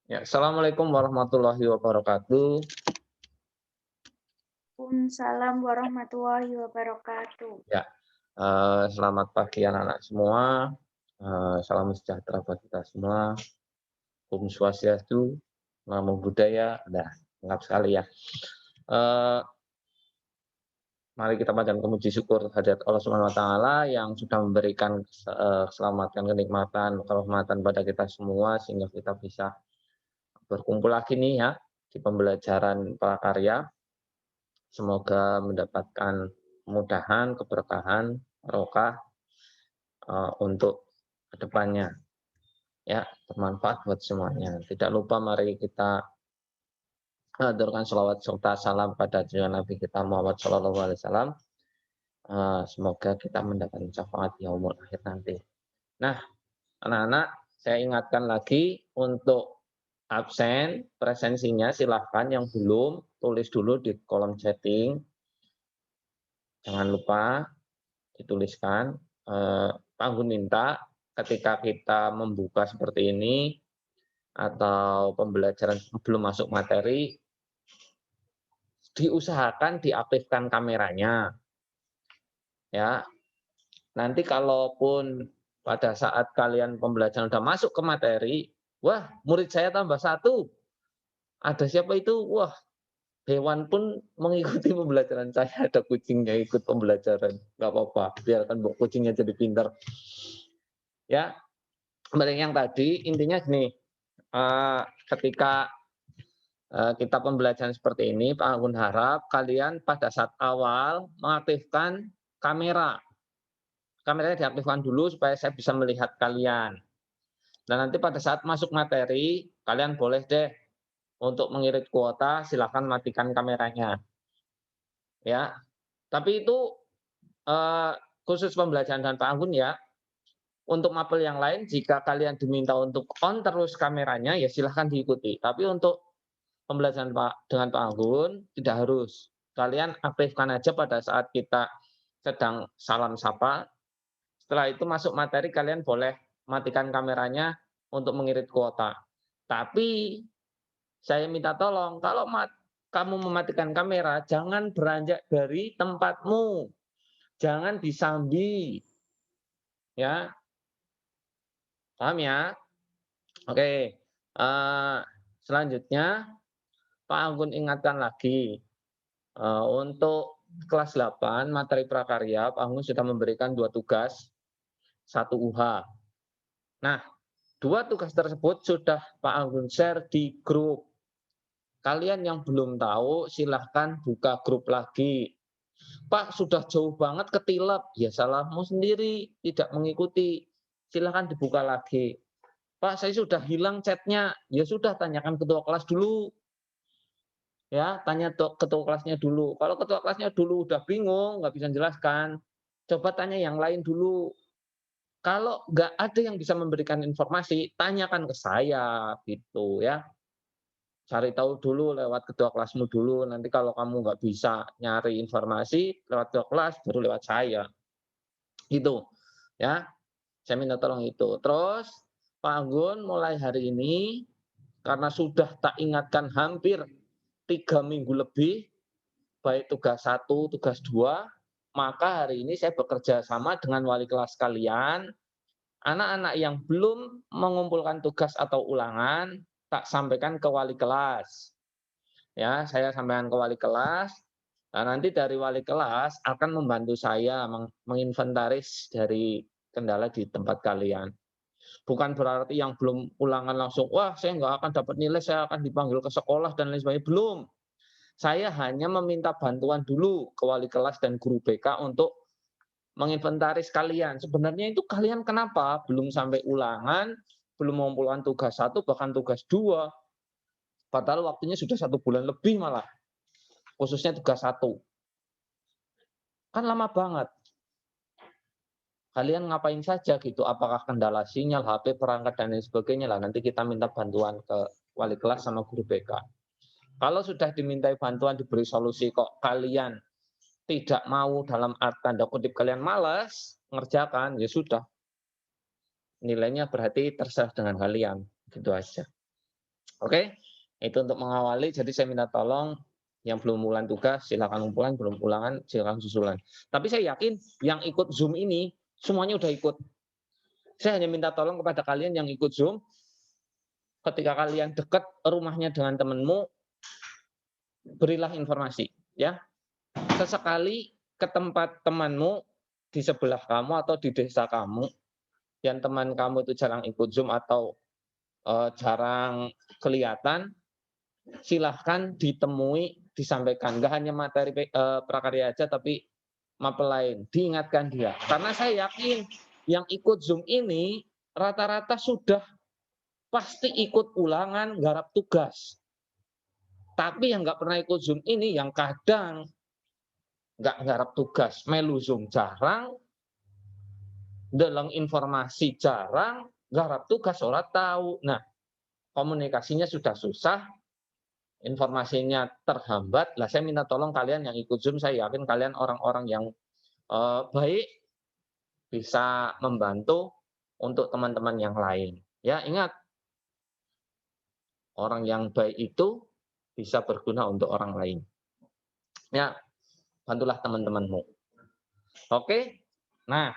Ya, assalamualaikum warahmatullahi wabarakatuh. Waalaikumsalam warahmatullahi wabarakatuh. Ya, selamat pagi anak-anak semua. Salam sejahtera buat kita semua. Om Swastiastu, Namo Buddhaya. Nah, lengkap sekali ya. Eh, Mari kita panjatkan puji syukur kehadirat Allah Subhanahu wa taala yang sudah memberikan keselamatan, kenikmatan, kehormatan pada kita semua sehingga kita bisa berkumpul lagi nih ya di pembelajaran prakarya. Semoga mendapatkan kemudahan, keberkahan, barokah untuk kedepannya, ya, bermanfaat buat semuanya. Tidak lupa mari kita aturkan sholawat serta salam pada junjungan Nabi kita Muhammad SAW. Semoga kita mendapat syafaat yaumul akhir nanti. Nah, anak-anak, saya ingatkan lagi untuk absen presensinya silahkan yang belum tulis dulu di kolom chatting. Jangan lupa dituliskan. Pak Anggun minta ketika kita membuka seperti ini atau pembelajaran belum masuk materi, diusahakan diaktifkan kameranya. Ya, nanti kalaupun pada saat kalian pembelajaran sudah masuk ke materi, wah murid saya tambah satu. Ada siapa itu? Wah, hewan pun mengikuti pembelajaran saya. Ada kucingnya ikut pembelajaran. Nggak apa-apa, biarkan kucingnya jadi pintar. Ya, seperti yang tadi, intinya gini, ketika kita pembelajaran seperti ini, Pak Anggun harap kalian pada saat awal mengaktifkan kamera. Kameranya diaktifkan dulu supaya saya bisa melihat kalian. Dan nanti pada saat masuk materi, kalian boleh deh untuk mengirit kuota, silakan matikan kameranya. Ya, tapi itu khusus pembelajaran dan Pak Anggun ya. Untuk mapel yang lain, jika kalian diminta untuk on terus kameranya, ya silahkan diikuti. Tapi untuk pembelajaran dengan Pak Anggun tidak harus. Kalian aktifkan aja pada saat kita sedang salam sapa. Setelah itu masuk materi kalian boleh matikan kameranya untuk mengirit kuota. Tapi saya minta tolong kalau kamu mematikan kamera jangan beranjak dari tempatmu. Jangan disambi. Ya. Paham ya? Oke. Selanjutnya Pak Anggun ingatkan lagi, untuk kelas 8 materi prakarya, Pak Anggun sudah memberikan 2 tugas, 1 UH. Nah, 2 tugas tersebut sudah Pak Anggun share di grup. Kalian yang belum tahu silahkan buka grup lagi. Pak, sudah jauh banget ketilap. Ya salahmu sendiri, tidak mengikuti. Silahkan dibuka lagi. Pak, saya sudah hilang chatnya. Ya sudah, tanyakan ketua kelas dulu. Ya, tanya ketua kelasnya dulu. Kalau ketua kelasnya dulu udah bingung, nggak bisa menjelaskan, coba tanya yang lain dulu. Kalau nggak ada yang bisa memberikan informasi, tanyakan ke saya, gitu ya. Cari tahu dulu lewat ketua kelasmu dulu, nanti kalau kamu nggak bisa nyari informasi lewat ketua kelas, baru lewat saya. Gitu, ya. Saya minta tolong itu. Terus, Pak Anggun mulai hari ini, karena sudah tak ingatkan hampir 3 minggu lebih, baik tugas 1, tugas 2, maka hari ini saya bekerja sama dengan wali kelas kalian, anak-anak yang belum mengumpulkan tugas atau ulangan, tak sampaikan ke wali kelas. Ya, saya sampaikan ke wali kelas, nah nanti dari wali kelas akan membantu saya menginventaris dari kendala di tempat kalian. Bukan berarti yang belum ulangan langsung, wah saya nggak akan dapat nilai, saya akan dipanggil ke sekolah dan lain sebagainya. Belum. Saya hanya meminta bantuan dulu ke wali kelas dan guru BK untuk menginventaris kalian. Sebenarnya itu kalian kenapa belum sampai ulangan, belum mengumpulkan tugas 1, bahkan tugas 2, padahal waktunya sudah 1 bulan lebih malah, khususnya tugas 1. Kan lama banget. Kalian ngapain saja gitu, apakah kendala sinyal, HP, perangkat, dan lain sebagainya lah. Nanti kita minta bantuan ke wali kelas sama guru BK. Kalau sudah dimintai bantuan, diberi solusi kok kalian tidak mau, dalam tanda kutip kalian malas mengerjakan, ya sudah. Nilainya berarti terserah dengan kalian. Gitu aja. Oke, itu untuk mengawali. Jadi saya minta tolong yang belum ulang tugas silakan umpulan, belum ulangan silakan susulan. Tapi saya yakin yang ikut Zoom ini semuanya udah ikut. Saya hanya minta tolong kepada kalian yang ikut Zoom, ketika kalian dekat rumahnya dengan temanmu, berilah informasi, ya. Sesekali ke tempat temanmu di sebelah kamu atau di desa kamu, yang teman kamu itu jarang ikut Zoom atau jarang kelihatan, silahkan ditemui, disampaikan. Nggak hanya materi prakarya aja, tapi mapel lain. Diingatkan dia. Karena saya yakin yang ikut Zoom ini rata-rata sudah pasti ikut ulangan, garap tugas. Tapi yang nggak pernah ikut Zoom ini, yang kadang nggak garap tugas, melu Zoom jarang, deleng informasi jarang, garap tugas ora tahu. Nah, komunikasinya sudah susah, informasinya terhambat. Lah saya minta tolong kalian yang ikut Zoom, saya yakin kalian orang-orang yang baik, bisa membantu untuk teman-teman yang lain. Ya, ingat, orang yang baik itu bisa berguna untuk orang lain. Ya, bantulah teman-temanmu. Oke? Nah,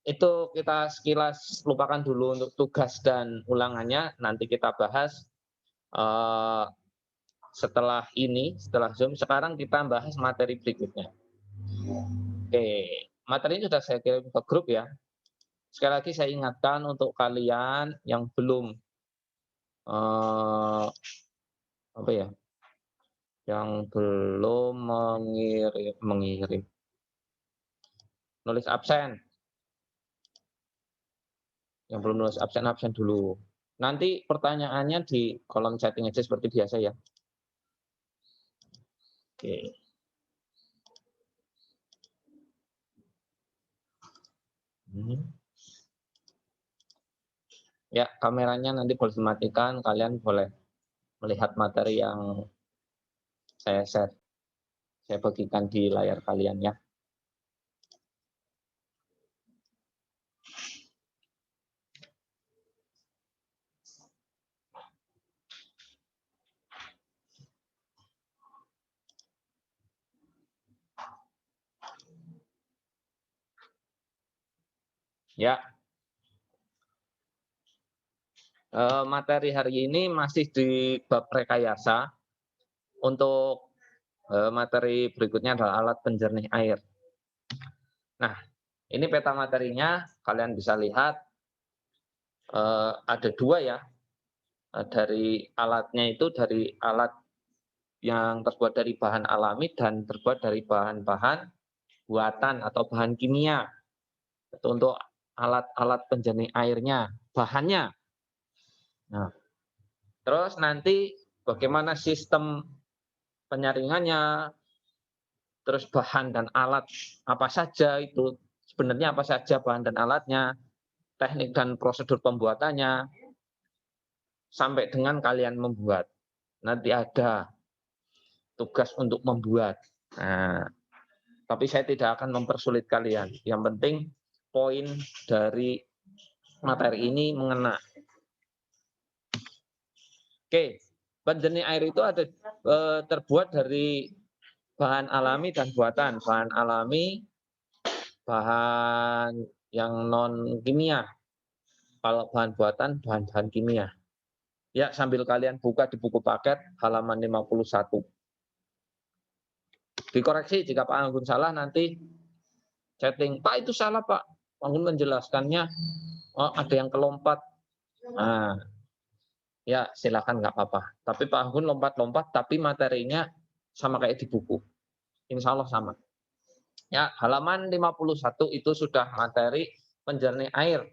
itu kita sekilas lupakan dulu untuk tugas dan ulangannya. Nanti kita bahas setelah ini, setelah Zoom. Sekarang kita bahas materi berikutnya. Oke, materi ini sudah saya kirim ke grup ya. Sekali lagi saya ingatkan untuk kalian yang belum apa ya, yang belum mengirim nulis absen, yang belum nulis absen dulu. Nanti pertanyaannya di kolom chatting aja seperti biasa ya. Oke. Ya, kameranya nanti boleh dimatikan, kalian boleh melihat materi yang saya share. Saya bagikan di layar kalian ya. Ya, materi hari ini masih di bab rekayasa. Untuk materi berikutnya adalah alat penjernih air. Nah, ini peta materinya, kalian bisa lihat ada dua ya. Dari alatnya itu dari alat yang terbuat dari bahan alami dan terbuat dari bahan-bahan buatan atau bahan kimia. Itu untuk alat-alat penjernih airnya, bahannya. Nah, terus nanti bagaimana sistem penyaringannya, terus bahan dan alat apa saja itu, sebenarnya apa saja bahan dan alatnya, teknik dan prosedur pembuatannya, sampai dengan kalian membuat. Nanti ada tugas untuk membuat. Nah, tapi saya tidak akan mempersulit kalian. Yang penting poin dari materi ini mengena. Oke, penjernih air itu ada terbuat dari bahan alami dan buatan. Bahan alami, bahan yang non kimia. Kalau bahan buatan, bahan-bahan kimia. Ya, sambil kalian buka di buku paket halaman 51. Dikoreksi jika Pak Anggun salah, nanti chatting, Pak itu salah Pak. Pak Anggun menjelaskannya, oh, ada yang kelompat. Nah, ya silakan nggak apa-apa. Tapi Pak Anggun lompat-lompat, tapi materinya sama kayak di buku. Insya Allah sama. Ya, halaman 51 itu sudah materi penjernih air.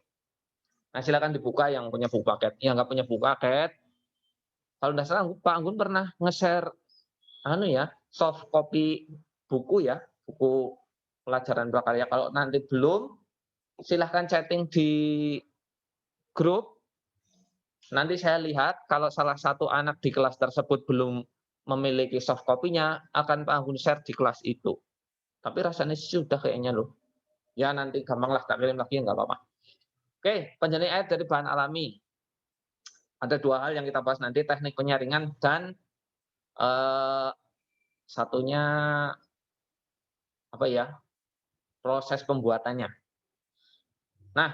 Nah, silakan dibuka yang punya buku paket. Yang nggak punya buku paket, kalau tidak salah Pak Anggun pernah nge-share soft copy buku ya, buku pelajaran prakarya. Kalau nanti belum, silahkan chatting di grup. Nanti saya lihat kalau salah satu anak di kelas tersebut belum memiliki soft copy-nya, akan Pak Anggun share di kelas itu. Tapi rasanya sudah kayaknya loh. Ya nanti gampang lah, tak kirim lagi nggak apa-apa. Oke, penjernih air dari bahan alami. Ada dua hal yang kita bahas nanti, teknik penyaringan dan eh, satunya apa ya, proses pembuatannya. Nah,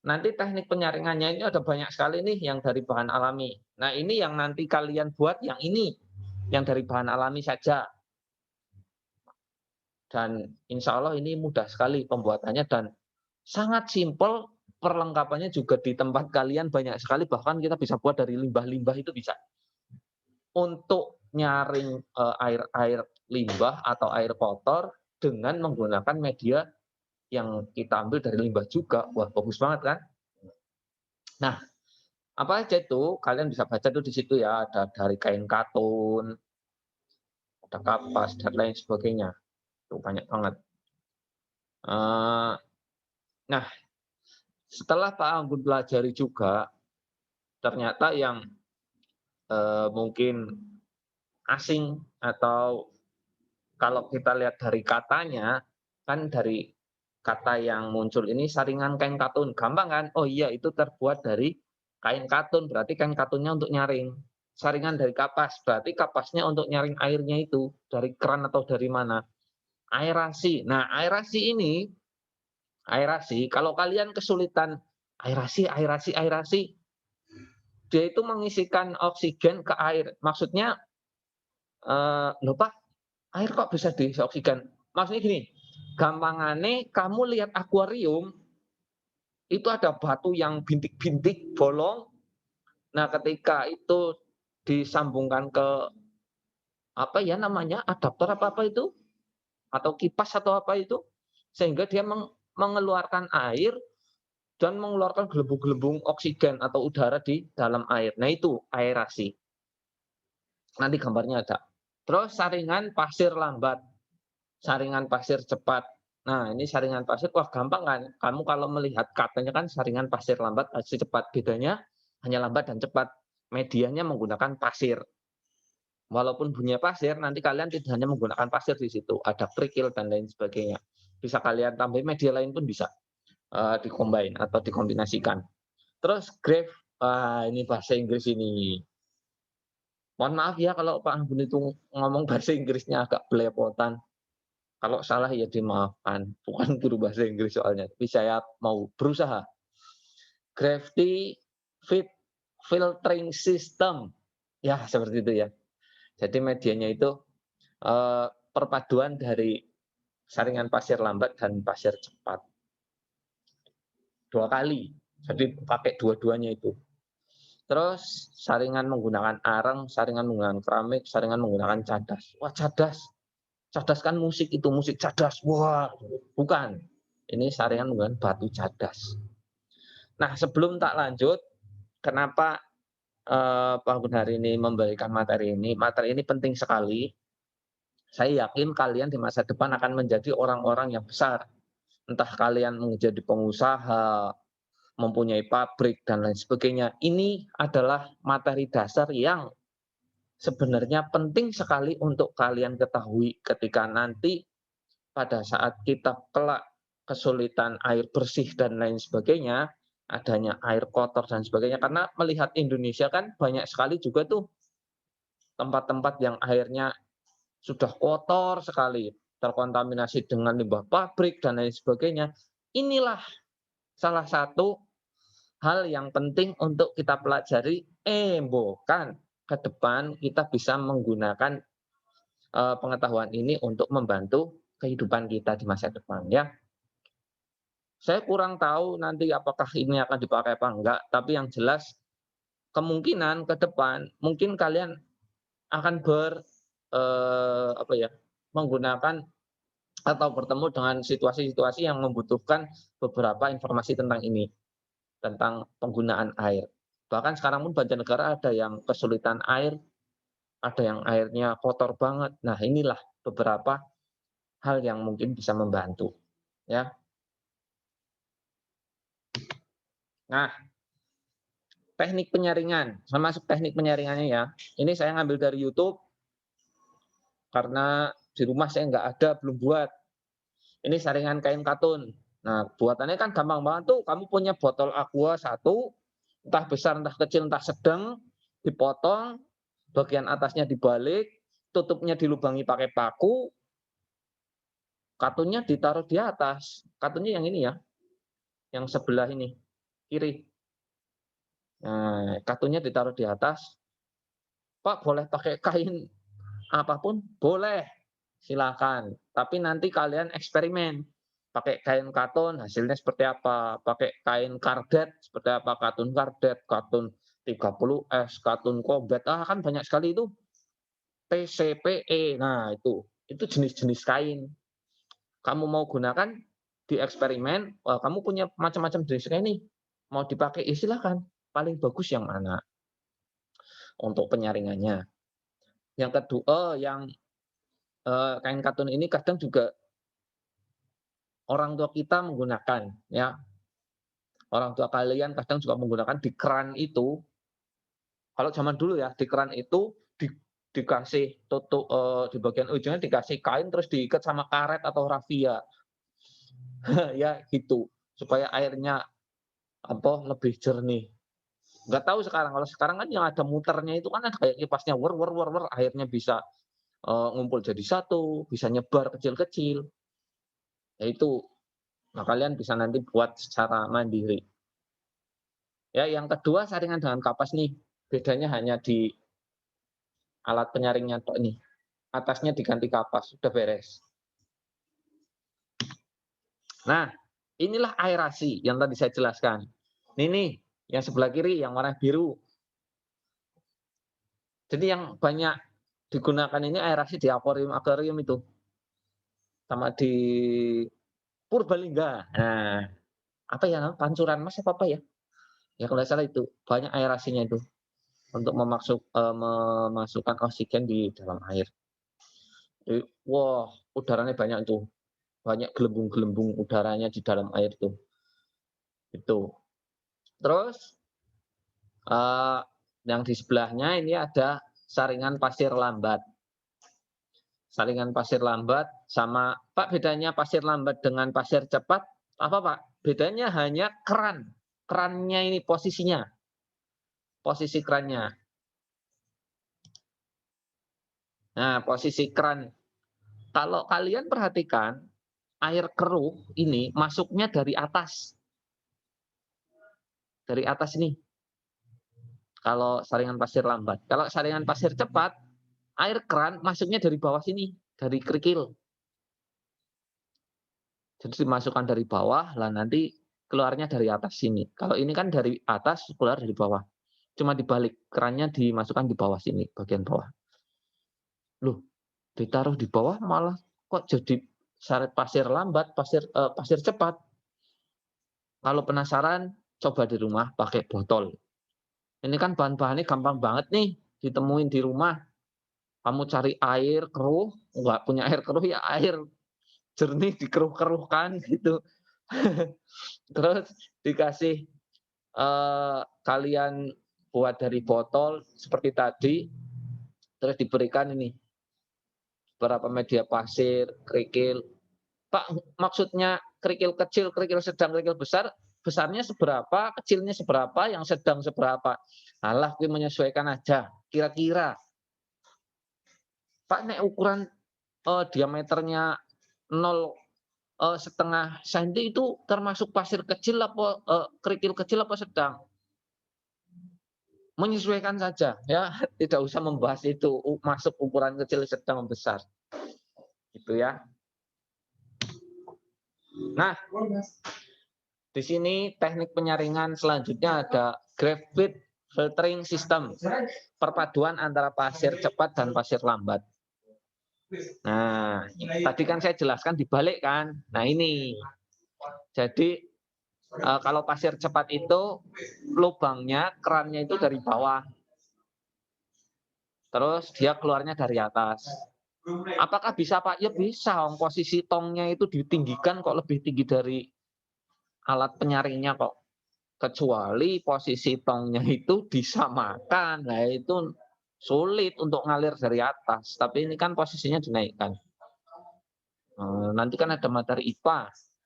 nanti teknik penyaringannya ini ada banyak sekali nih yang dari bahan alami. Nah, ini yang nanti kalian buat yang ini, yang dari bahan alami saja. Dan insya Allah ini mudah sekali pembuatannya dan sangat simpel, perlengkapannya juga di tempat kalian banyak sekali, bahkan kita bisa buat dari limbah-limbah itu bisa. Untuk nyaring air limbah atau air kotor dengan menggunakan media yang kita ambil dari limbah juga. Wah, bagus banget kan? Nah, apa aja itu? Kalian bisa baca tuh di situ ya, ada dari kain katun, ada kapas dan lain sebagainya. Tuh banyak banget. Nah, setelah Pak Anggun pelajari juga, ternyata yang mungkin asing atau kalau kita lihat dari katanya, kan dari kata yang muncul ini saringan kain katun. Gampang kan? Oh iya, itu terbuat dari kain katun, berarti kain katunnya untuk nyaring. Saringan dari kapas, berarti kapasnya untuk nyaring airnya itu, dari keran atau dari mana. Aerasi. Nah, aerasi, kalau kalian kesulitan aerasi, dia itu mengisikan oksigen ke air. Maksudnya, loh Pak, air kok bisa diisi oksigen? Maksudnya gini, gampangane kamu lihat akuarium, itu ada batu yang bintik-bintik bolong. Nah, ketika itu disambungkan ke apa ya namanya, adaptor apa itu, atau kipas atau apa itu, sehingga dia mengeluarkan air dan mengeluarkan gelembung-gelembung oksigen atau udara di dalam air. Nah, itu aerasi. Nanti gambarnya ada. Terus saringan pasir lambat, saringan pasir cepat. Nah, ini saringan pasir, wah gampang kan? Kamu kalau melihat katanya kan saringan pasir lambat, pasir cepat. Bedanya hanya lambat dan cepat. Medianya menggunakan pasir. Walaupun bunyinya pasir, nanti kalian tidak hanya menggunakan pasir di situ. Ada kerikil dan lain sebagainya. Bisa kalian tambahin media lain pun bisa dikombin atau dikombinasikan. Terus grave, ini bahasa Inggris ini. Mohon maaf ya kalau Pak Anggun itu ngomong bahasa Inggrisnya agak belepotan. Kalau salah ya dimaafkan, bukan guru bahasa Inggris soalnya, tapi saya mau berusaha. Gravity Feed Filtering System, ya seperti itu ya. Jadi medianya itu perpaduan dari saringan pasir lambat dan pasir cepat. 2 kali, jadi pakai dua-duanya itu. Terus saringan menggunakan areng, saringan menggunakan keramik, saringan menggunakan cadas. Wah cadas, cadas kan musik itu, musik cadas. Wah, bukan. Ini saringan menggunakan batu cadas. Nah, sebelum tak lanjut, kenapa Pak Gun hari ini memberikan materi ini? Materi ini penting sekali. Saya yakin kalian di masa depan akan menjadi orang-orang yang besar. Entah kalian menjadi pengusaha, mempunyai pabrik, dan lain sebagainya. Ini adalah materi dasar yang sebenarnya penting sekali untuk kalian ketahui ketika nanti pada saat kita kelak kesulitan air bersih dan lain sebagainya, adanya air kotor dan sebagainya. Karena melihat Indonesia kan banyak sekali juga tuh tempat-tempat yang airnya sudah kotor sekali, terkontaminasi dengan limbah pabrik dan lain sebagainya. Inilah salah satu hal yang penting untuk kita pelajari, bukan ke depan kita bisa menggunakan pengetahuan ini untuk membantu kehidupan kita di masa depan ya. Saya kurang tahu nanti apakah ini akan dipakai apa enggak, tapi yang jelas kemungkinan ke depan mungkin kalian akan apa ya, menggunakan atau bertemu dengan situasi-situasi yang membutuhkan beberapa informasi tentang ini, tentang penggunaan air. Bahkan sekarang pun Banjarnegara ada yang kesulitan air, ada yang airnya kotor banget. Nah, inilah beberapa hal yang mungkin bisa membantu, ya. Nah, teknik penyaringan, termasuk teknik penyaringannya ya. Ini saya ngambil dari YouTube karena di rumah saya nggak ada, belum buat. Ini saringan kain katun. Nah, buatannya kan gampang banget tuh. Kamu punya botol aqua satu, entah besar, entah kecil, entah sedang, dipotong, bagian atasnya dibalik, tutupnya dilubangi pakai paku, katunnya ditaruh di atas. Katunnya yang ini ya, yang sebelah ini, kiri. Nah, katunnya ditaruh di atas. Pak, boleh pakai kain apapun? Boleh, silakan. Tapi nanti kalian eksperimen. Pakai kain katun, hasilnya seperti apa? Pakai kain kardet, seperti apa? Katun kardet, katun 30S, katun kobet. Kan banyak sekali itu. TCPE. Nah, itu jenis-jenis kain. Kamu mau gunakan di eksperimen, kamu punya macam-macam jenis kain nih. Mau dipakai, ya silakan. Paling bagus yang mana untuk penyaringannya. Yang kedua, yang kain katun ini kadang juga orang tua kita menggunakan, ya. Orang tua kalian kadang juga menggunakan di keran itu. Kalau zaman dulu ya, di keran itu dikasih tutup di bagian ujungnya dikasih kain terus diikat sama karet atau rafia. Ya gitu, supaya airnya lebih jernih. Nggak tahu sekarang, kalau sekarang kan yang ada muternya itu kan ada kayak kipasnya wer wer wer wer, airnya bisa ngumpul jadi satu, bisa nyebar kecil-kecil. Ya itu. Nah, kalian bisa nanti buat secara mandiri. Ya, yang kedua saringan dengan kapas nih. Bedanya hanya di alat penyaringnya tok nih. Atasnya diganti kapas, sudah beres. Nah, inilah aerasi yang tadi saya jelaskan. Ini nih, yang sebelah kiri yang warna biru. Jadi yang banyak digunakan ini aerasi di akuarium itu. Sama di Purbalingga. Nah, apa ya namanya? Pancuran Mas apa ya? Ya kalau nggak salah itu, banyak aerasinya itu untuk memasukkan oksigen di dalam air. Jadi, wah, udaranya banyak itu. Banyak gelembung-gelembung udaranya di dalam air itu. Itu. Terus yang di sebelahnya ini ada saringan pasir lambat. Saringan pasir lambat sama Pak, bedanya pasir lambat dengan pasir cepat apa Pak? Bedanya hanya keran. Kerannya ini posisinya. Posisi kerannya. Nah, posisi keran. Kalau kalian perhatikan, air keruh ini masuknya dari atas. Dari atas ini. Kalau saringan pasir lambat. Kalau saringan pasir cepat, air keran masuknya dari bawah sini, dari kerikil. Jadi dimasukkan dari bawah, lah nanti keluarnya dari atas sini. Kalau ini kan dari atas, keluar dari bawah. Cuma dibalik, kerannya dimasukkan di bawah sini, bagian bawah. Loh, ditaruh di bawah malah kok jadi saret pasir lambat, pasir cepat. Kalau penasaran, coba di rumah pakai botol. Ini kan bahan-bahannya gampang banget nih, ditemuin di rumah. Kamu cari air keruh, nggak punya air keruh ya air jernih dikeruh-keruhkan gitu. Terus dikasih kalian buat dari botol seperti tadi, terus diberikan ini beberapa media pasir, kerikil. Pak, maksudnya kerikil kecil, kerikil sedang, kerikil besar, besarnya seberapa, kecilnya seberapa, yang sedang seberapa. Alah, gue menyesuaikan aja, kira-kira. Pak, nek ukuran diameternya 0,5 cm itu termasuk pasir kecil apa kerikil kecil apa sedang? Menyesuaikan saja ya, tidak usah membahas itu masuk ukuran kecil, sedang, besar. Gitu ya. Nah, di sini teknik penyaringan selanjutnya ada graphite filtering system. Perpaduan antara pasir cepat dan pasir lambat. Nah, tadi kan saya jelaskan dibalik kan. Nah, ini. Jadi kalau pasir cepat itu lubangnya, kerannya itu dari bawah. Terus dia keluarnya dari atas. Apakah bisa Pak? Ya bisa. Posisi tongnya itu ditinggikan kok lebih tinggi dari alat penyaringnya kok. Kecuali posisi tongnya itu disamakan. Nah itu sulit untuk ngalir dari atas. Tapi ini kan posisinya dinaikkan. Nanti kan ada materi IPA.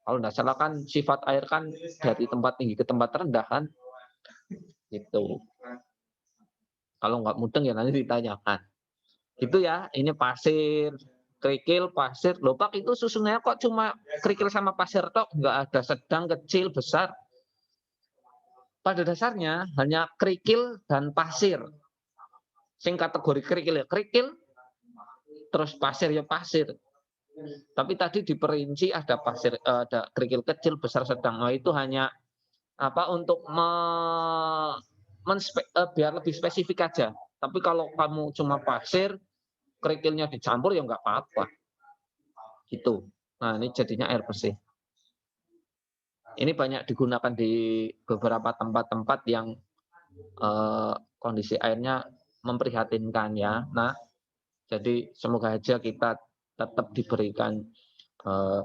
Kalau tidak salah kan sifat air kan dari tempat tinggi ke tempat rendah kan. Gitu. Kalau nggak mudeng ya nanti ditanyakan. Gitu ya, ini pasir, kerikil, pasir. Loh Pak, itu susunnya kok cuma kerikil sama pasir tok, nggak ada sedang, kecil, besar. Pada dasarnya hanya kerikil dan pasir. Sing kategori kerikil ya kerikil, terus pasir ya pasir. Tapi tadi diperinci ada pasir, ada kerikil kecil, besar, sedang. Nah, itu hanya apa untuk biar lebih spesifik aja. Tapi kalau kamu cuma pasir, kerikilnya dicampur ya nggak apa-apa. Gitu. Nah, ini jadinya air bersih. Ini banyak digunakan di beberapa tempat-tempat yang kondisi airnya memprihatinkan ya. Nah, jadi semoga aja kita tetap diberikan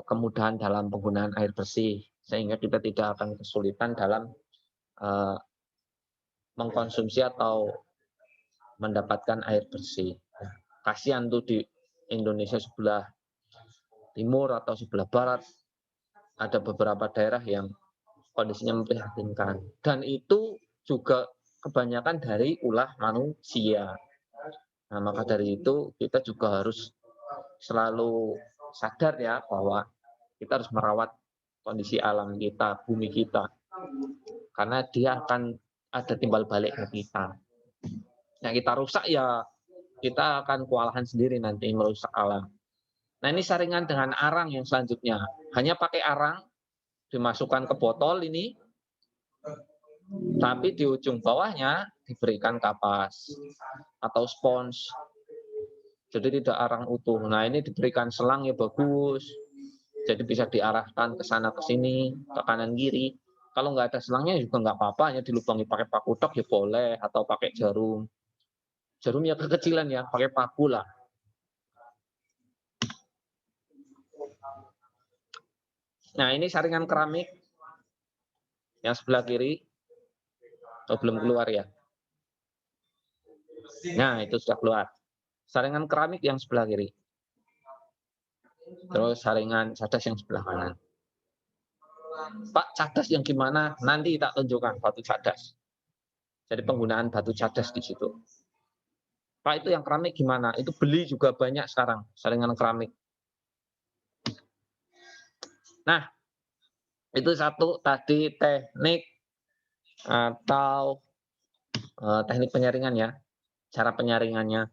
kemudahan dalam penggunaan air bersih sehingga kita tidak akan kesulitan dalam mengkonsumsi atau mendapatkan air bersih. Kasihan tuh di Indonesia sebelah timur atau sebelah barat ada beberapa daerah yang kondisinya memprihatinkan dan itu juga kebanyakan dari ulah manusia. Nah, maka dari itu kita juga harus selalu sadar ya bahwa kita harus merawat kondisi alam kita, bumi kita. Karena dia akan ada timbal balik ke kita. Nah, kita rusak ya kita akan kewalahan sendiri nanti merusak alam. Nah, ini saringan dengan arang yang selanjutnya. Hanya pakai arang, dimasukkan ke botol ini, tapi di ujung bawahnya diberikan kapas atau spons. Jadi tidak arang utuh. Nah, ini diberikan selang ya bagus. Jadi bisa diarahkan ke sana ke sini, ke kanan kiri. Kalau nggak ada selangnya juga nggak apa-apa, hanya dilubangi pakai paku tok ya boleh, atau pakai jarum. Jarum ya kekecilan ya, pakai paku lah. Nah, ini saringan keramik yang sebelah kiri. Oh, belum keluar ya. Nah, itu sudah keluar. Saringan keramik yang sebelah kiri. Terus saringan cadas yang sebelah kanan. Pak, cadas yang gimana? Nanti tak tunjukkan batu cadas. Jadi penggunaan batu cadas di situ. Pak, itu yang keramik gimana? Itu beli juga banyak sekarang, saringan keramik. Nah, itu satu tadi teknik atau teknik penyaringan ya, cara penyaringannya.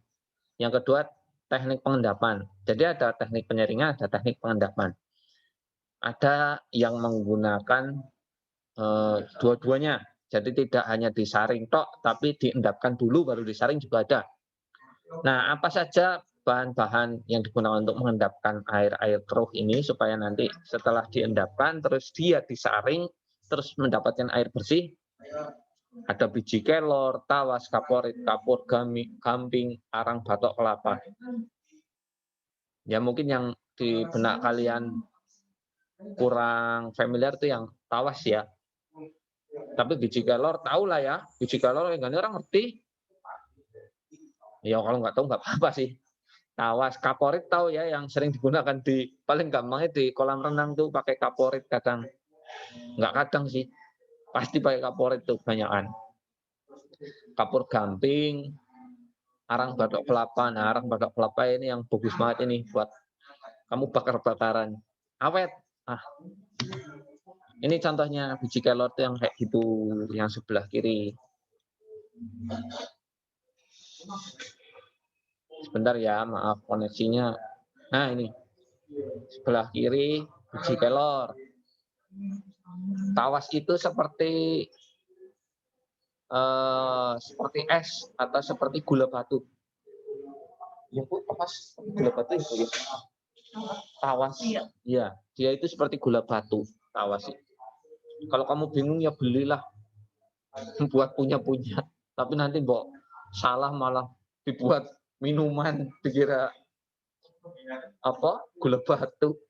Yang kedua, teknik pengendapan. Jadi ada teknik penyaringan, ada teknik pengendapan. Ada yang menggunakan dua-duanya. Jadi tidak hanya disaring tok, tapi diendapkan dulu baru disaring juga ada. Nah, apa saja bahan-bahan yang digunakan untuk mengendapkan air keruh ini supaya nanti setelah diendapkan terus dia disaring terus mendapatkan air bersih? Ada biji kelor, tawas, kaporit, kapur, gamping, arang batok kelapa. Ya mungkin yang di benak kalian kurang familiar itu yang tawas ya. Tapi biji kelor tahu lah ya, biji kelor yang orang ngerti. Ya kalau nggak tahu nggak apa-apa sih. Tawas, kaporit tahu ya yang sering digunakan di paling gampangnya di kolam renang tuh pakai kaporit kadang. Nggak kadang sih, pasti pakai kaporit tuh kebanyakan. Kapur gamping, arang batok kelapa. Nah, arang batok kelapa ini yang bagus banget ini buat kamu bakar-bakaran. Awet. Ah. Ini contohnya biji kelor tuh yang kayak gitu, yang sebelah kiri. Sebentar ya, maaf koneksinya. Nah, ini. Sebelah kiri biji kelor. Tawas itu seperti es atau seperti gula batu. Ya, Bu, apa gula batu itu ya? Tawas. Iya, dia itu seperti gula batu, tawas. Kalau kamu bingung ya belilah buat punya. Tapi nanti mbok salah malah dibuat minuman dikira apa? Gula batu.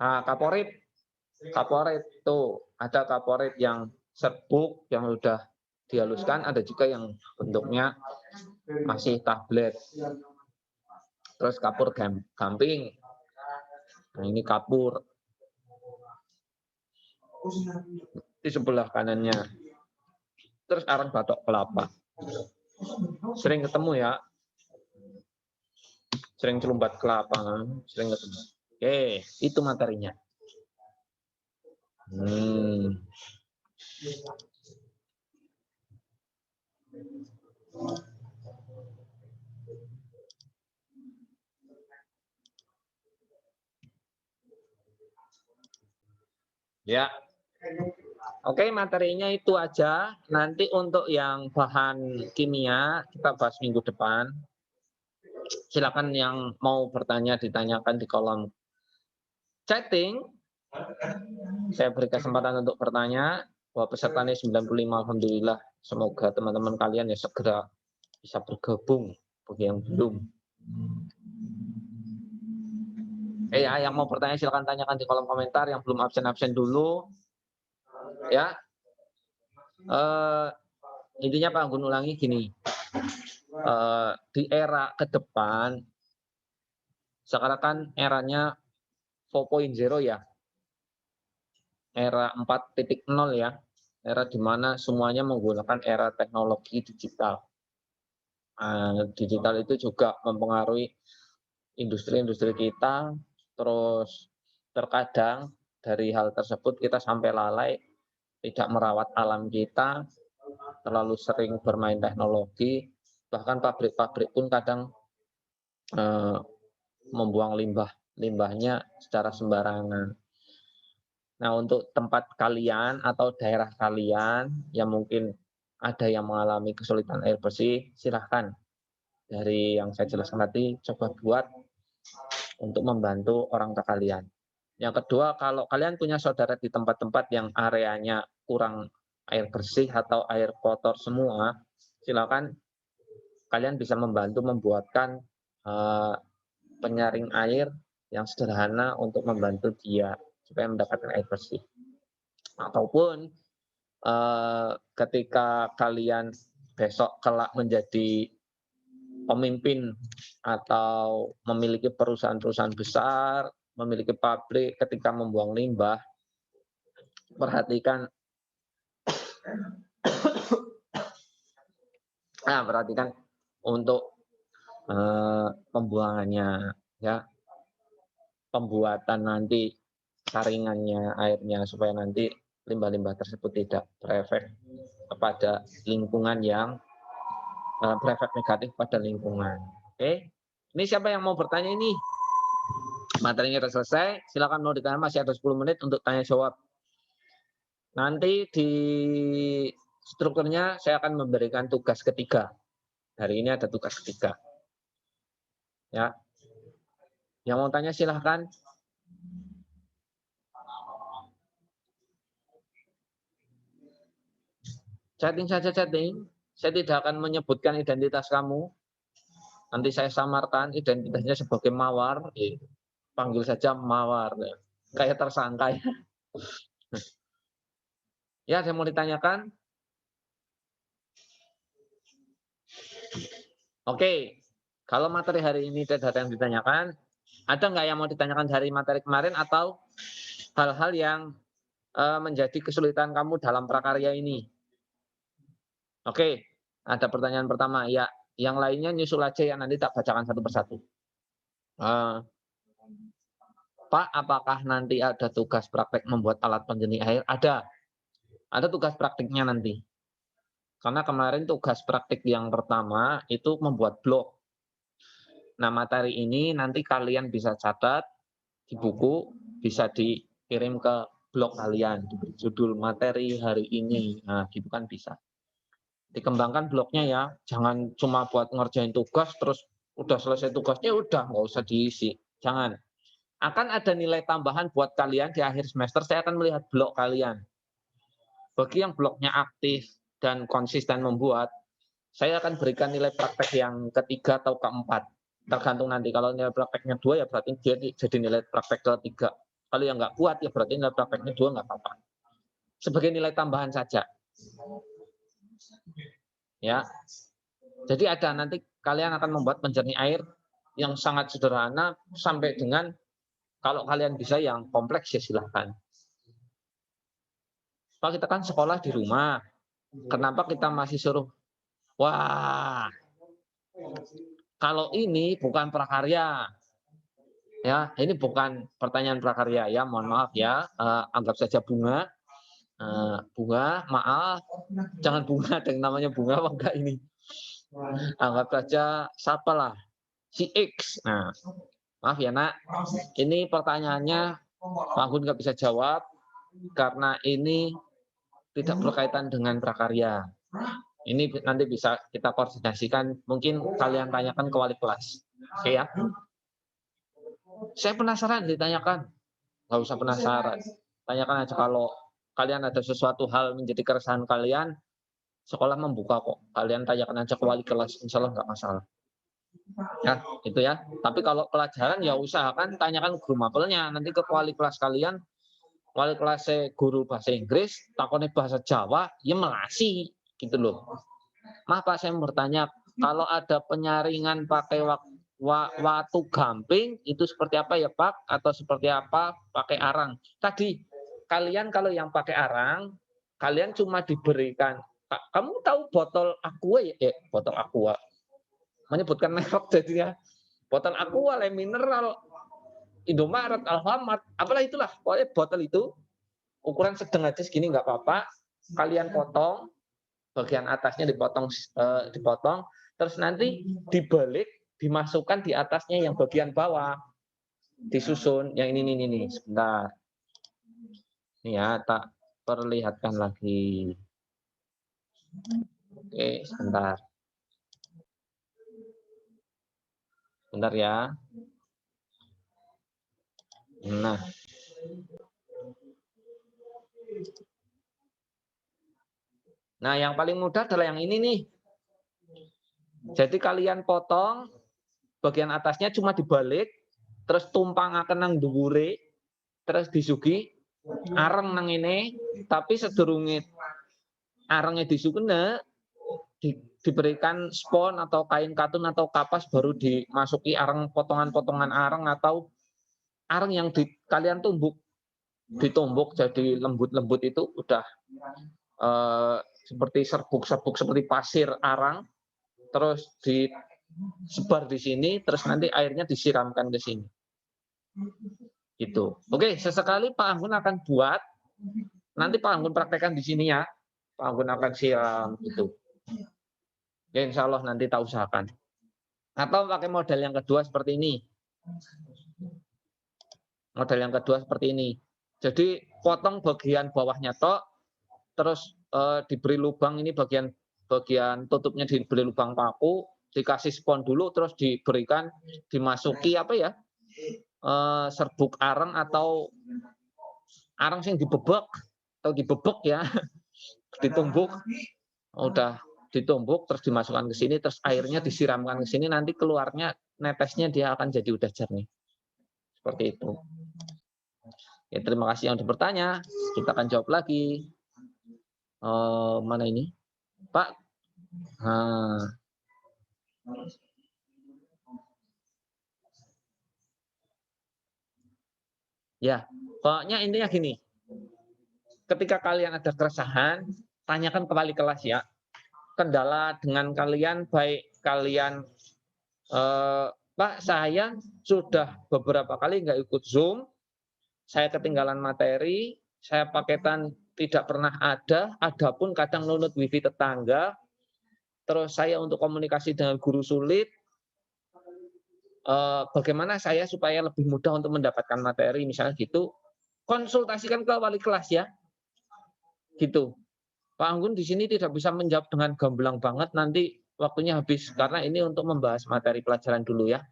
Nah, kaporit tuh ada kaporit yang serbuk yang udah dihaluskan, ada juga yang bentuknya masih tablet. Terus kapur gamping. Nah, ini kapur. Di sebelah kanannya. terus arang batok kelapa. Sering ketemu ya, sering celumbat kelapa, sering ketemu. Oke, itu materinya. Ya. Oke, materinya itu aja. Nanti untuk yang bahan kimia kita bahas minggu depan. Silakan yang mau bertanya ditanyakan di kolom chatting. Saya beri kesempatan untuk bertanya. Bahwa peserta ini 95, alhamdulillah. Semoga teman-teman kalian ya segera bisa bergabung bagi yang belum. Yang mau bertanya silakan tanyakan di kolom komentar. Yang belum absen dulu. Ya. Intinya Pak Anggun ulangi gini. Di era ke depan, sekarang kan eranya 4.0 ya. Era 4.0 ya. Era di mana semuanya menggunakan era teknologi digital. Digital itu juga mempengaruhi industri-industri kita, terus terkadang dari hal tersebut kita sampai lalai, tidak merawat alam kita, terlalu sering bermain teknologi, bahkan pabrik-pabrik pun kadang membuang limbahnya secara sembarangan. Nah, untuk tempat kalian atau daerah kalian yang mungkin ada yang mengalami kesulitan air bersih, silahkan dari yang saya jelaskan tadi coba buat untuk membantu orang tua kalian. Yang kedua, kalau kalian punya saudara di tempat-tempat yang areanya kurang air bersih atau air kotor semua, silakan kalian bisa membantu membuatkan penyaring air yang sederhana untuk membantu dia supaya mendapatkan air bersih. Ataupun ketika kalian besok kelak menjadi pemimpin atau memiliki perusahaan-perusahaan besar, memiliki pabrik, ketika membuang limbah, perhatikan untuk pembuangannya, ya, pembuatan nanti saringannya airnya supaya nanti limbah-limbah tersebut tidak berefek kepada lingkungan yang berefek negatif pada lingkungan. Oke, ini siapa yang mau bertanya ini? Materinya sudah selesai, silakan mau ditanya, masih ada 10 menit untuk tanya jawab. Nanti di strukturnya saya akan memberikan tugas ketiga. Hari ini ada tugas ketiga. Ya. Yang mau tanya silahkan. Chatting saja chatting. Saya tidak akan menyebutkan identitas kamu. Nanti saya samarkan identitasnya sebagai mawar. Panggil saja mawar. Kayak tersangka ya. Ya, saya mau ditanyakan. Oke. Kalau materi hari ini tidak ada yang ditanyakan, ada nggak yang mau ditanyakan dari materi kemarin atau hal-hal yang menjadi kesulitan kamu dalam prakarya ini? Oke, ada pertanyaan pertama. Ya, yang lainnya nyusul aja ya, nanti tak bacakan satu persatu. Pak, apakah nanti ada tugas praktek membuat alat penjernih air? Ada tugas praktiknya nanti. Karena kemarin tugas praktik yang pertama itu membuat blog. Nah, materi ini nanti kalian bisa catat di buku, bisa dikirim ke blog kalian, diberi judul materi hari ini. Nah, gitu kan bisa. Dikembangkan blognya ya, jangan cuma buat ngerjain tugas terus udah selesai tugasnya udah nggak usah diisi, jangan. Akan ada nilai tambahan buat kalian di akhir semester, saya akan melihat blog kalian. Bagi yang blognya aktif dan konsisten membuat, saya akan berikan nilai praktek yang ketiga atau keempat, tergantung nanti. Kalau nilai prakteknya 2 ya berarti dia jadi nilai praktek ketiga. Kalau yang nggak kuat ya berarti nilai prakteknya 2 nggak apa-apa. Sebagai nilai tambahan saja. Ya, jadi ada nanti kalian akan membuat penjernih air yang sangat sederhana sampai dengan kalau kalian bisa yang kompleks ya silahkan. Pak, kita kan sekolah di rumah, Kenapa kita masih suruh? Wah, kalau ini bukan prakarya. Ya, ini bukan pertanyaan prakarya ya, mohon maaf ya. Anggap saja bunga. Bunga, maaf, jangan bunga, ada yang namanya bunga apa enggak ini? Anggap saja siapalah, si X. Nah, maaf ya nak, ini pertanyaannya Pak Gun nggak bisa jawab karena ini tidak berkaitan dengan prakarya. Ini nanti bisa kita koordinasikan, mungkin kalian tanyakan ke wali kelas. Oke ya? Saya penasaran ditanyakan. Nggak usah penasaran. Tanyakan aja kalau kalian ada sesuatu hal menjadi keresahan kalian, sekolah membuka kok. Kalian tanyakan aja ke wali kelas, insya Allah nggak masalah. Ya, itu ya. Tapi kalau pelajaran ya usahakan tanyakan guru mapelnya. Nanti ke wali kelas kalian, wali kelas guru bahasa Inggris, takutnya bahasa Jawa, ya melasi gitu loh. Maaf Pak, saya mau bertanya, kalau ada penyaringan pakai waktu gamping, itu seperti apa ya Pak? Atau seperti apa pakai arang? Tadi, kalian kalau yang pakai arang, kalian cuma diberikan, kamu tahu botol aqua ya? Botol aqua. Menyebutkan merek jadinya. Botol aqua, le mineral, Indomaret, Alfamart, apalah itulah. Pokoknya botol itu, ukuran sedang aja segini nggak apa-apa. Kalian potong, bagian atasnya dipotong, terus nanti dibalik, dimasukkan di atasnya yang bagian bawah, disusun. Yang ini, sebentar. Ini ya, tak perlihatkan lagi. Oke, sebentar. Sebentar ya. Nah. Nah, yang paling mudah adalah yang ini nih. Jadi kalian potong, bagian atasnya cuma dibalik, terus tumpang akan nang dhuwure, terus disugi areng nang ini, tapi sedurunge arengnya disukene diberikan spon atau kain katun atau kapas baru dimasuki areng, potongan-potongan areng atau areng yang kalian ditumbuk jadi lembut-lembut itu udah seperti serbuk-serbuk seperti pasir arang, terus disebar di sini, terus nanti airnya disiramkan ke sini. Gitu. Oke, sesekali Pak Anggun akan buat, nanti Pak Anggun praktekkan di sini ya. Pak Anggun akan siram gitu. Ya insya Allah nanti tak usahakan. Atau pakai model yang kedua seperti ini. Model yang kedua seperti ini. Jadi potong bagian bawahnya tok, terus diberi lubang ini bagian tutupnya diberi lubang paku, dikasih spon dulu, terus diberikan dimasuki apa ya, serbuk areng atau areng sing dibebek atau dibebek ya, ditumbuk, udah ditumbuk terus dimasukkan ke sini, terus airnya disiramkan ke sini, nanti keluarnya netesnya dia akan jadi udah jernih. Seperti itu. Ya, terima kasih yang sudah bertanya. Kita akan jawab lagi. Mana ini, Pak? Ya, pokoknya intinya gini. Ketika kalian ada keresahan, tanyakan ke wali kelas ya. Kendala dengan kalian, baik kalian, Pak, saya sudah beberapa kali nggak ikut Zoom, saya ketinggalan materi, saya paketan tidak pernah ada pun kadang nunut wifi tetangga, terus saya untuk komunikasi dengan guru sulit, bagaimana saya supaya lebih mudah untuk mendapatkan materi, misalnya gitu, konsultasikan ke wali kelas ya, gitu. Pak Anggun di sini tidak bisa menjawab dengan gamblang banget, nanti waktunya habis, karena ini untuk membahas materi pelajaran dulu ya.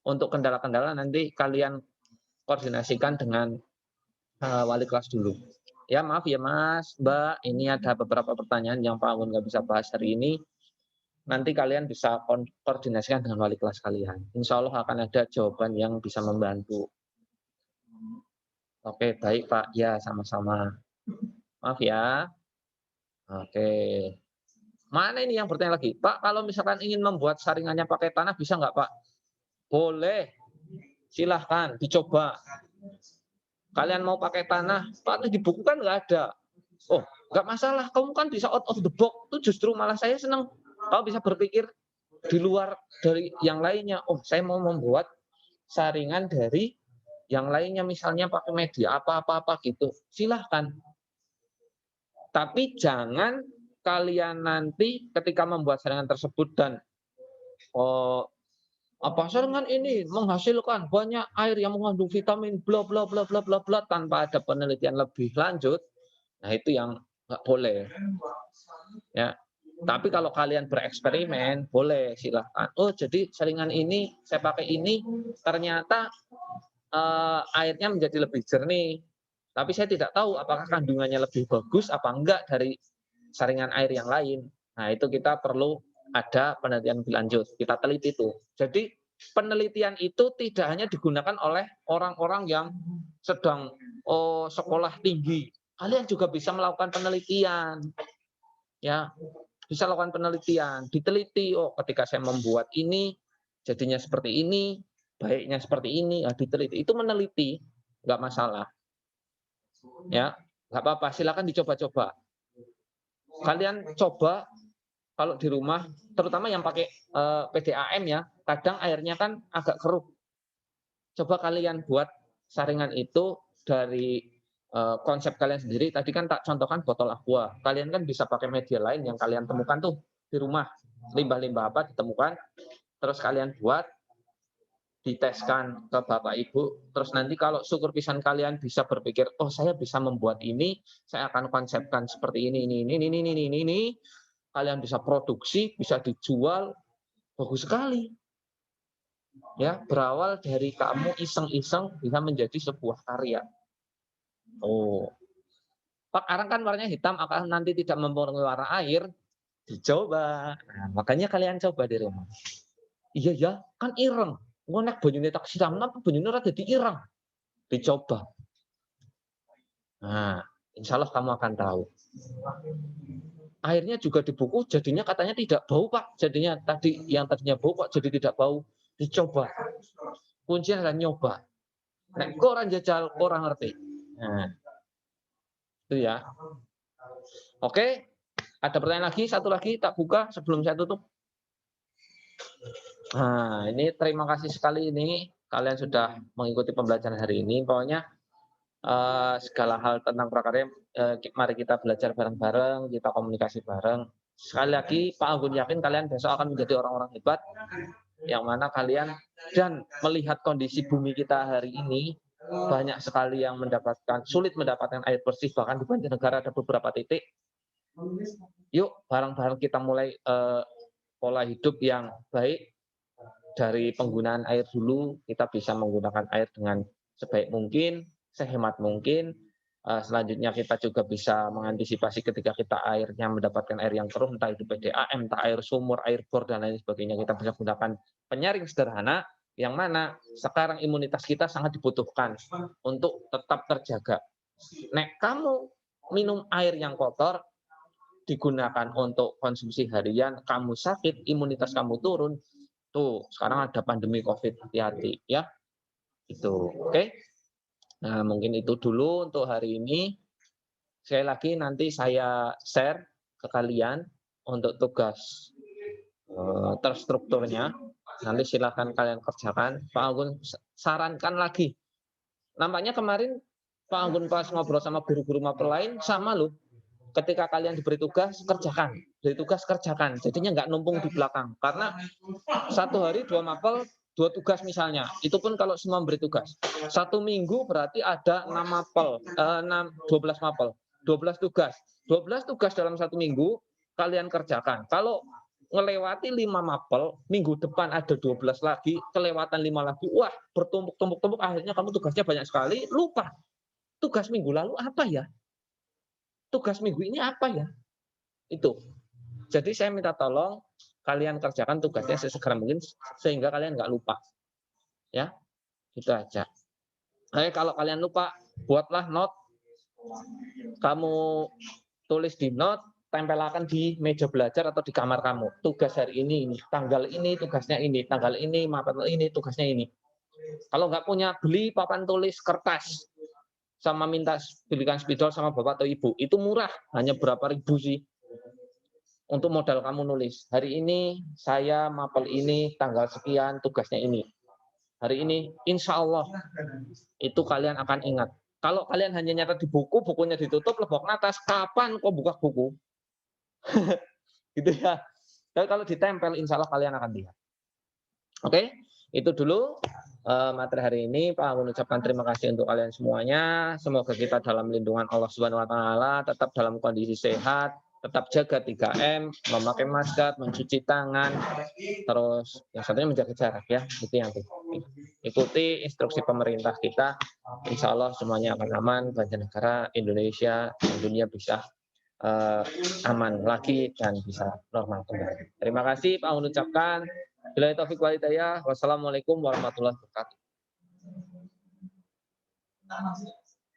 Untuk kendala-kendala nanti kalian koordinasikan dengan wali kelas dulu. Ya maaf ya Mas, Mbak, ini ada beberapa pertanyaan yang Pak Anggun nggak bisa bahas hari ini. Nanti kalian bisa koordinasikan dengan wali kelas kalian. Insya Allah akan ada jawaban yang bisa membantu. Oke, baik Pak. Ya, sama-sama. Maaf ya. Oke. Mana ini yang bertanya lagi? Pak, kalau misalkan ingin membuat saringannya pakai tanah, bisa nggak Pak? Boleh. Silahkan, dicoba. Kalian mau pakai tanah, Pak, di buku kan nggak ada. Oh, Nggak masalah, kamu kan bisa out of the box. Itu justru malah saya senang. Kamu bisa berpikir di luar dari yang lainnya. Oh, saya mau membuat saringan dari yang lainnya, misalnya pakai media apa-apa gitu. Silahkan. Tapi jangan kalian nanti ketika membuat saringan tersebut dan oh, apa saringan ini menghasilkan banyak air yang mengandung vitamin bla bla bla bla bla bla tanpa ada penelitian lebih lanjut. Nah, itu yang nggak boleh. Ya. Tapi kalau kalian bereksperimen, boleh silahkan. Oh, jadi saringan ini saya pakai ini ternyata airnya menjadi lebih jernih. Tapi saya tidak tahu apakah kandungannya lebih bagus apa enggak dari saringan air yang lain. Nah, itu kita perlu ada penelitian lebih lanjut. Kita teliti itu. Jadi penelitian itu tidak hanya digunakan oleh orang-orang yang sedang sekolah tinggi. Kalian juga bisa melakukan penelitian. Ya, bisa lakukan penelitian, diteliti. Oh, ketika saya membuat ini jadinya seperti ini, baiknya seperti ini, ya diteliti. Itu meneliti, nggak masalah. Ya, nggak apa-apa. Silakan dicoba-coba. Kalian coba kalau di rumah, terutama yang pakai PDAM ya, kadang airnya kan agak keruh. Coba kalian buat saringan itu dari konsep kalian sendiri. Tadi kan tak contohkan botol aqua. Kalian kan bisa pakai media lain yang kalian temukan tuh di rumah. Limbah-limbah apa ditemukan, terus kalian buat, diteskan ke Bapak Ibu, terus nanti kalau syukur pisan kalian bisa berpikir, oh saya bisa membuat ini, saya akan konsepkan seperti ini, kalian bisa produksi, bisa dijual, bagus sekali. Ya, berawal dari kamu iseng-iseng bisa menjadi sebuah karya. Oh, Pak Arang kan warnanya hitam, akan nanti tidak mempengaruhi warna air, dicoba. Nah, makanya kalian coba di rumah. Iya ya, kan ireng. Ngonek banyune tak siram, napa banyune ora dadi ireng. Dicoba. Nah, insya Allah kamu akan tahu. Airnya juga di buku jadinya katanya tidak bau, Pak. Jadinya yang tadinya bau kok jadi tidak bau. Dicoba. Kuncinya adalah nyoba. Nek kok orang jajal, orang ngerti. Nah, itu ya. Oke, ada pertanyaan lagi, satu lagi tak buka sebelum saya tutup. Nah, ini terima kasih sekali ini kalian sudah mengikuti pembelajaran hari ini. Pokoknya segala hal tentang prakarya, mari kita belajar bareng-bareng, kita komunikasi bareng. Sekali lagi, Pak Anggun yakin kalian besok akan menjadi orang-orang hebat, yang mana kalian dan melihat kondisi bumi kita hari ini, banyak sekali yang sulit mendapatkan air bersih, bahkan di Banjarnegara ada beberapa titik. Yuk, bareng-bareng kita mulai pola hidup yang baik. Dari penggunaan air dulu, kita bisa menggunakan air dengan sebaik mungkin, sehemat mungkin. Selanjutnya kita juga bisa mengantisipasi ketika kita airnya mendapatkan air yang keruh, entah itu PDAM, entah air sumur, air bor, dan lain sebagainya. Kita bisa gunakan penyaring sederhana, yang mana sekarang imunitas kita sangat dibutuhkan untuk tetap terjaga. Nek kamu minum air yang kotor, digunakan untuk konsumsi harian, kamu sakit, imunitas kamu turun, tuh sekarang ada pandemi COVID, hati-hati ya. Itu oke. Nah, mungkin itu dulu untuk hari ini. Sekali lagi nanti saya share ke kalian untuk tugas terstrukturnya. Nanti silakan kalian kerjakan. Pak Anggun sarankan lagi. Nampaknya kemarin Pak Anggun pas ngobrol sama guru-guru mapel lain sama loh. Ketika kalian diberi tugas, kerjakan. Diberi tugas, kerjakan. Jadinya nggak numpung di belakang. Karena satu hari 2 mapel, 2 tugas misalnya. Itu pun kalau semua memberi tugas. 1 minggu berarti ada 6 mapel, 12 mapel. 12 tugas. 12 tugas dalam 1 minggu, kalian kerjakan. Kalau ngelewati 5 mapel, minggu depan ada 12 lagi, kelewatan 5 lagi, wah bertumpuk-tumpuk, akhirnya kamu tugasnya banyak sekali, lupa. Tugas minggu lalu apa ya? Tugas minggu ini apa ya? Itu. Jadi saya minta tolong kalian kerjakan tugasnya sesegera mungkin sehingga kalian nggak lupa. Ya, itu aja. Kalau kalian lupa, buatlah note. Kamu tulis di note, tempelkan di meja belajar atau di kamar kamu. Tugas hari ini, tanggal ini tugasnya ini, tanggal ini, mapel ini tugasnya ini. Kalau nggak punya, beli papan tulis kertas. sama minta belikan spidol sama bapak atau ibu, itu murah, hanya berapa ribu sih untuk modal kamu nulis. Hari ini saya mapel ini, tanggal sekian, tugasnya ini. Hari ini, insya Allah, itu kalian akan ingat. Kalau kalian hanya nyatet di buku, bukunya ditutup, lebok atas, kapan kok buka buku? Gitu ya. Tapi kalau ditempel, insya Allah kalian akan lihat. Oke, itu dulu materi hari ini. Pak Anggun ucapkan terima kasih untuk kalian semuanya. Semoga kita dalam lindungan Allah Subhanahu Wa Taala, tetap dalam kondisi sehat, tetap jaga 3M, memakai masker, mencuci tangan, terus yang satunya menjaga jarak ya, itu yang penting. Ikuti instruksi pemerintah kita, insya Allah semuanya akan aman, bangsa negara Indonesia dan dunia bisa aman lagi dan bisa normal kembali. Terima kasih Pak Anggun ucapkan. Bila taufik wal hidayah. Wassalamualaikum warahmatullahi wabarakatuh.